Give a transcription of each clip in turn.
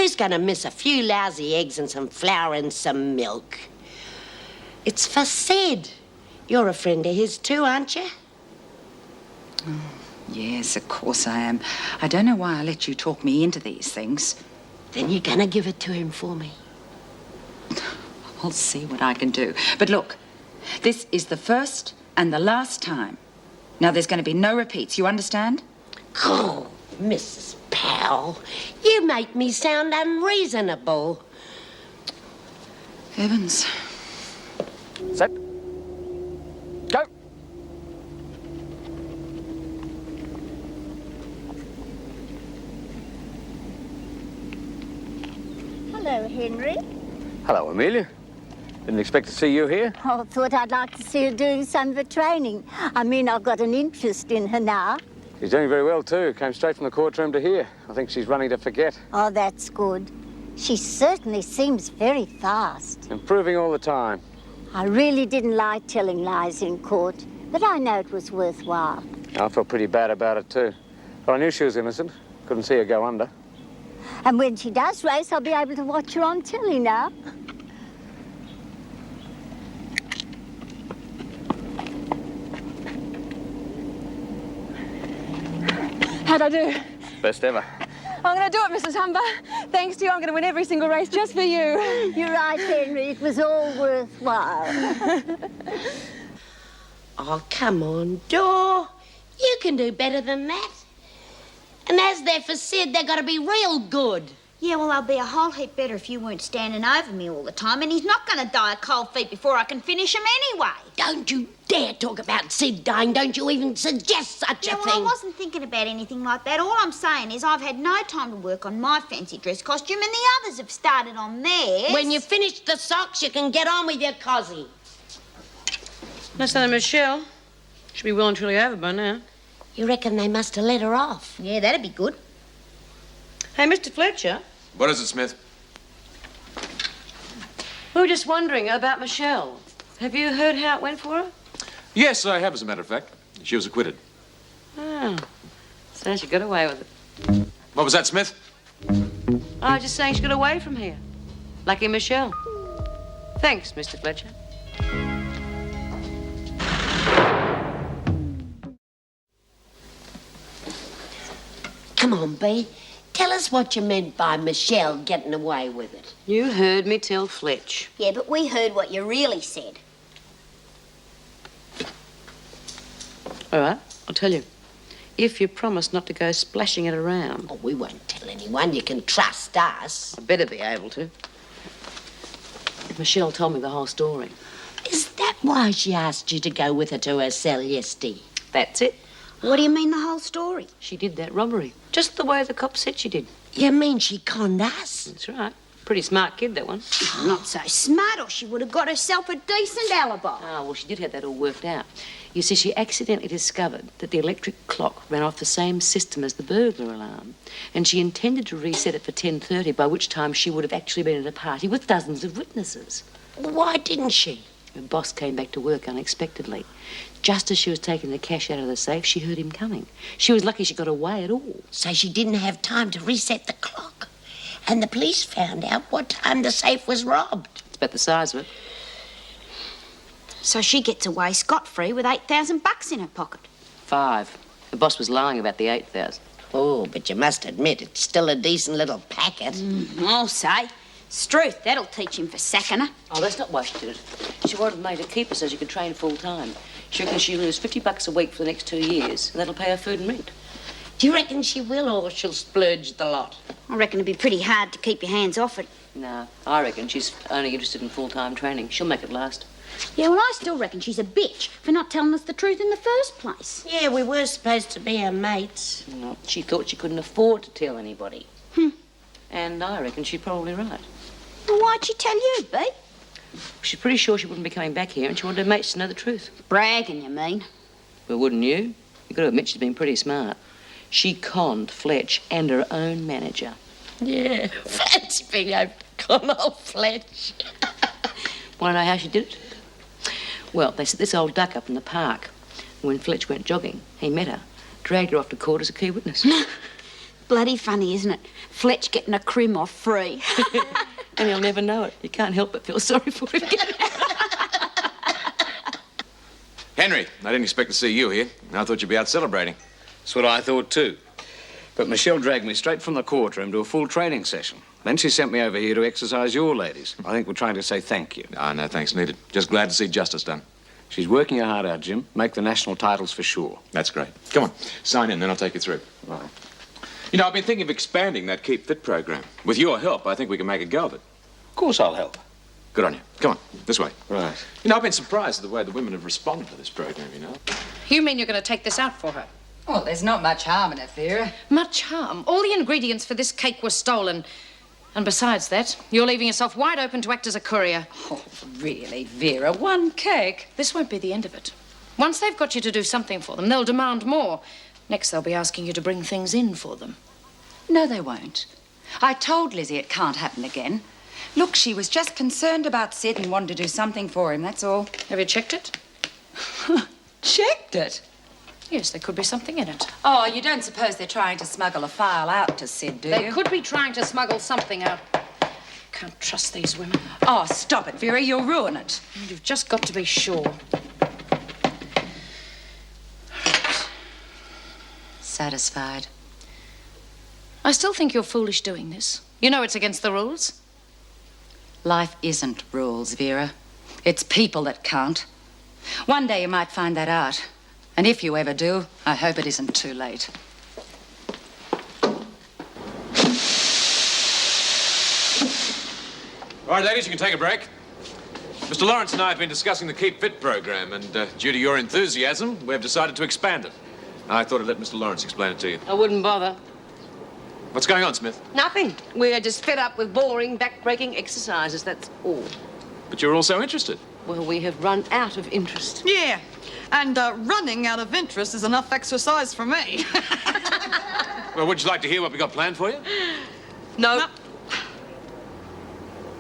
Who's going to miss a few lousy eggs and some flour and some milk? It's for Sid. You're a friend of his too, aren't you? Oh, yes, of course I am. I don't know why I let you talk me into these things. Then you're going to give it to him for me. I'll see what I can do. But look, this is the first and the last time. Now, there's going to be no repeats, you understand? Oh, Mrs. Powell, you make me sound unreasonable. Heavens. Set. Go. Hello, Henry. Hello, Amelia. Didn't expect to see you here. Oh, thought I'd like to see her doing some of her training. I mean, I've got an interest in her now. She's doing very well, too. Came straight from the courtroom to here. I think she's running to forget. Oh, that's good. She certainly seems very fast. Improving all the time. I really didn't like telling lies in court, but I know it was worthwhile. I felt pretty bad about it, too. But I knew she was innocent. Couldn't see her go under. And when she does race, I'll be able to watch her on telly now. How'd I do? Best ever. I'm going to do it, Mrs. Humber. Thanks to you, I'm going to win every single race just for you. You're right, Henry. It was all worthwhile. Oh, come on, Dor. You can do better than that. And as they're for Sid, they've got to be real good. Yeah, well, I'll be a whole heap better if you weren't standing over me all the time, and he's not going to die of cold feet before I can finish him anyway. Don't you dare talk about Sid dying. Don't you even suggest such a Well, thing. I wasn't thinking about anything like that. All I'm saying is I've had no time to work on my fancy dress costume, and the others have started on theirs. When you finish the socks, you can get on with your cosy. That's not Michelle. Should be well and truly over by now. You reckon they must have let her off? Yeah, that'd be good. Hey, Mr. Fletcher. What is it, Smith? We were just wondering about Michelle. Have you heard how it went for her? Yes, I have, as a matter of fact. She was acquitted. Oh, so she got away with it. What was that, Smith? I was just saying she got away from here. Lucky Michelle. Thanks, Mr. Fletcher. Come on, Bea. Tell us what you meant by Michelle getting away with it. You heard me tell Fletch. Yeah, but we heard what you really said. All right, I'll tell you. If you promise not to go splashing it around. Oh, we won't tell anyone. You can trust us. I better be able to. Michelle told me the whole story. Is that why she asked you to go with her to her cell yesterday? That's it. What do you mean, the whole story? She did that robbery, just the way the cop said she did. You mean she conned us? That's right. Pretty smart kid, that one. Not so smart, or she would have got herself a decent alibi. Ah, well, she did have that all worked out. You see, she accidentally discovered that the electric clock ran off the same system as the burglar alarm, and she intended to reset it for 10:30, by which time she would have actually been at a party with dozens of witnesses. Why didn't she? Her boss came back to work unexpectedly. Just as she was taking the cash out of the safe, she heard him coming. She was lucky she got away at all. So she didn't have time to reset the clock. And the police found out what time the safe was robbed. It's about the size of it. So she gets away scot-free with $8,000 in her pocket. 5. The boss was lying about the 8,000. Oh, but you must admit it's still a decent little packet. I'll say. Struth, that'll teach him for sacking her. Oh, that's not why she did it. She wanted May to keep her so she could train full time. She reckons she'll lose $50 a week for the next 2 years, and that'll pay her food and rent. Do you reckon she will, or she'll splurge the lot? I reckon it'd be pretty hard to keep your hands off it. No, I reckon she's only interested in full-time training. She'll make it last. Yeah, well, I still reckon she's a bitch for not telling us the truth in the first place. Yeah, we were supposed to be her mates. No, she thought she couldn't afford to tell anybody. And I reckon she's probably right. Well, why'd she tell you, B? She's pretty sure she wouldn't be coming back here, and she wanted her mates to know the truth. Bragging, you mean? Well, wouldn't you? You've got to admit she's been pretty smart. She conned Fletch and her own manager. Yeah, fancy being able to con old Fletch. Want to know how she did it? Well, they set this old duck up in the park. And when Fletch went jogging, he met her, dragged her off to court as a key witness. Bloody funny, isn't it? Fletch getting a crim off free. And he'll never know it. You can't help but feel sorry for him. Henry, I didn't expect to see you here. I thought you'd be out celebrating. That's what I thought too. But Michelle dragged me straight from the courtroom to a full training session. Then she sent me over here to exercise your ladies. I think we're trying to say thank you. Ah, no thanks needed. Just glad to see justice done. She's working her heart out, Jim. Make the national titles for sure. That's great. Come on, sign in, then I'll take you through. Right. You know, I've been thinking of expanding that Keep Fit program. With your help, I think we can make a go of it. Of course I'll help. Good on you. Come on, this way. Right. You know, I've been surprised at the way the women have responded to this program, you know. You mean you're going to take this out for her? Well, there's not much harm in it, Vera. Much harm? All the ingredients for this cake were stolen. And besides that, you're leaving yourself wide open to act as a courier. Oh, really, Vera? One cake? This won't be the end of it. Once they've got you to do something for them, they'll demand more. Next, they'll be asking you to bring things in for them. No, they won't. I told Lizzie it can't happen again. Look, she was just concerned about Sid and wanted to do something for him, that's all. Have you checked it? Checked it? Yes, there could be something in it. Oh, you don't suppose they're trying to smuggle a file out to Sid, do you? They could be trying to smuggle something out. Can't trust these women. Oh, stop it, Vera. You'll ruin it. You've just got to be sure. Satisfied. I still think you're foolish doing this. You know it's against the rules. Life isn't rules, Vera. It's people that count. One day you might find that out. And if you ever do, I hope it isn't too late. All right, ladies, you can take a break. Mr. Lawrence and I have been discussing the Keep Fit program, and due to your enthusiasm, we've decided to expand it. I thought I'd let Mr. Lawrence explain it to you. I wouldn't bother. What's going on, Smith? Nothing. We're just fed up with boring, back-breaking exercises, that's all. But you're all so interested. Well, we have run out of interest. Yeah, and running out of interest is enough exercise for me. Well, would you like to hear what we got planned for you? No.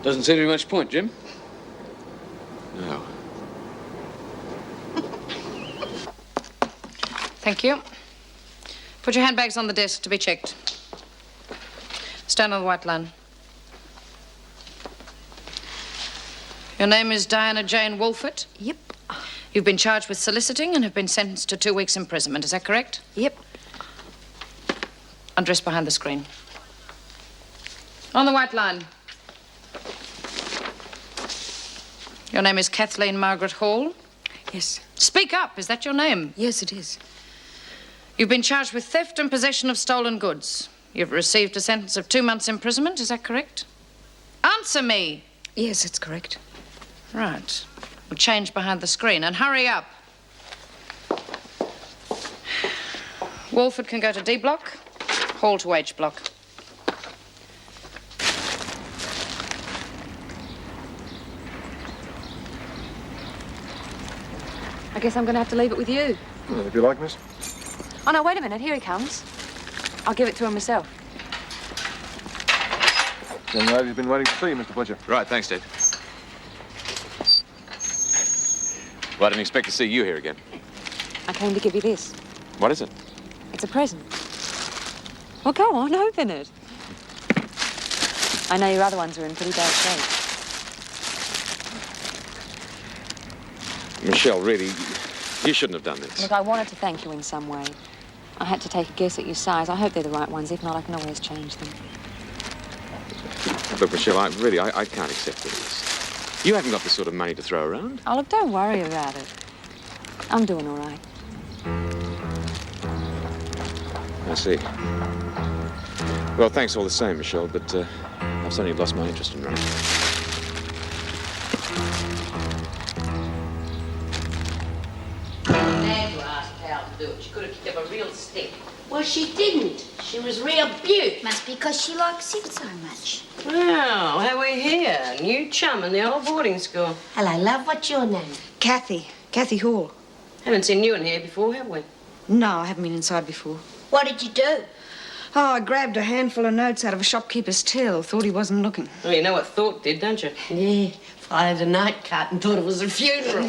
Doesn't seem to be much point, Jim. No. Thank you. Put your handbags on the desk to be checked. Stand on the white line. Your name is Diana Jane Wolfert? Yep. You've been charged with soliciting and have been sentenced to 2 weeks' imprisonment. Is that correct? Yep. Undress behind the screen. On the white line. Your name is Kathleen Margaret Hall? Yes. Speak up. Is that your name? Yes, it is. You've been charged with theft and possession of stolen goods. You've received a sentence of 2 months' imprisonment. Is that correct? Answer me. Yes, it's correct. Right. We'll change behind the screen and hurry up. Wolford can go to D block, Hall to H block. I guess I'm going to have to leave it with you. Well, if you like, miss. Oh, no, wait a minute. Here he comes. I'll give it to him myself. Young lady's been waiting to see you, Mr. Butcher. Right, thanks, Dave. Well, I didn't expect to see you here again. I came to give you this. What is it? It's a present. Well, go on, open it. I know your other ones are in pretty bad shape. Michelle, really, you shouldn't have done this. Look, I wanted to thank you in some way. I had to take a guess at your size. I hope they're the right ones. If not, I can always change them. Look, Michelle, I can't accept this. You haven't got the sort of money to throw around. Oh, look, don't worry about it. I'm doing all right. I see. Well, thanks all the same, Michelle, but I've suddenly lost my interest in running. Glad you asked Cal to do it. She could have kicked up a real stick. Well, she didn't. She was rebuked. Must be because she likes Sid so much. Well, how are we here? New chum in the old boarding school. Hello, love. What's your name? Kathy Hall. Haven't seen you in here before, have we? No, I haven't been inside before. What did you do? Oh, I grabbed a handful of notes out of a shopkeeper's till. Thought he wasn't looking. Well, you know what Thorpe did, don't you? Yeah, followed a night cut and thought it was a funeral.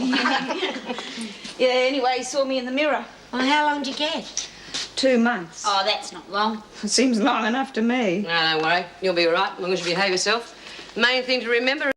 Yeah, anyway, he saw me in the mirror. Well, how long did you get? 2 months. Oh, that's not long. It seems long enough to me. No, don't worry. You'll be all right, as long as you behave yourself. The main thing to remember